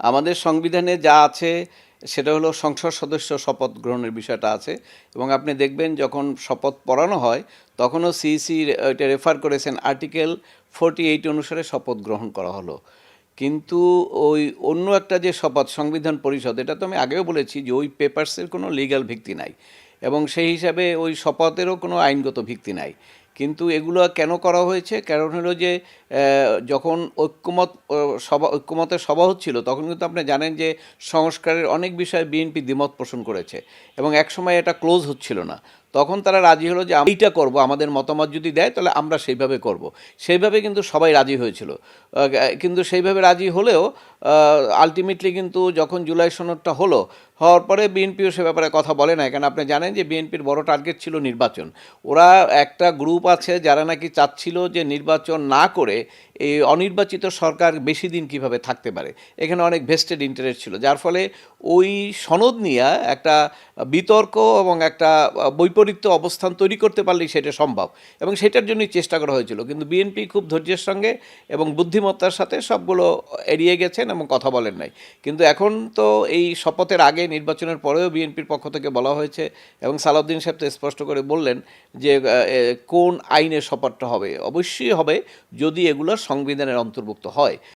আমাদের সংবিধানে যা আছে সেটা হলো সংসদ সদস্য শপথ গ্রহণের বিষয়টা আছে এবং আপনি দেখবেন যখন শপথ পড়ানো হয় তখনও সিইসি এটা রেফার করেছেন আর্টিকেল 48 অনুসারে শপথ গ্রহণ করা হলো। কিন্তু ওই অন্য একটা যে শপথ সংবিধান পরিষদ, এটা তো আমি আগেও বলেছি যে ওই পেপারসের কোনো লিগ্যাল ভিত্তি নাই এবং সেই হিসাবে ওই শপথেরও কোনো আইনগত ভিত্তি নাই। কিন্তু এগুলো কেন করা হয়েছে? কারণ হলো যে যখন ঐক্যমতের সভা হচ্ছিল তখন কিন্তু আপনি জানেন যে সংস্কারের অনেক বিষয়ে বিএনপি দ্বিমত পোষণ করেছে এবং একসময় এটা ক্লোজ হচ্ছিল না। তখন তারা রাজি হলো যে এইটা করব, আমাদের মতামত যদি দেয় তাহলে আমরা সেইভাবে করব। সেইভাবে কিন্তু সবাই রাজি হয়েছিল। কিন্তু সেইভাবে রাজি হলেও আলটিমেটলি কিন্তু যখন জুলাই সনদটা হওয়ার পরে বিএনপিও সে ব্যাপারে কথা বলে না। কারণ আপনি জানেন যে বিএনপির বড় টার্গেট ছিল নির্বাচন। ওরা একটা গ্রুপ আছে যারা নাকি চাচ্ছিল যে নির্বাচন না করে এই অনির্বাচিত সরকার বেশি দিন কিভাবে থাকতে পারে। এখানে অনেক ভেস্টেড ইন্টারেস্ট ছিল, যার ফলে ওই সনদ নিয়ে একটা বিতর্ক এবং একটা বৈপরীত্য অবস্থান তৈরি করতে পারলেই সেটা সম্ভব এবং সেটার জন্যই চেষ্টা করা হয়েছিল। কিন্তু বিএনপি খুব ধৈর্যের সঙ্গে এবং বুদ্ধিমত্তার সাথে সবগুলো এড়িয়ে গেছেন এবং কথা বলেন নাই। কিন্তু এখন তো এই শপথের আগে নির্বাচনের পরেও বিএনপির পক্ষ থেকে বলা হয়েছে এবং সালাউদ্দিন সাহেব তো স্পষ্ট করে বললেন যে কোন আইনে শপথটা হবে। অবশ্যই হবে যদি এগুলো সংবিধানের অন্তর্ভুক্ত হয়।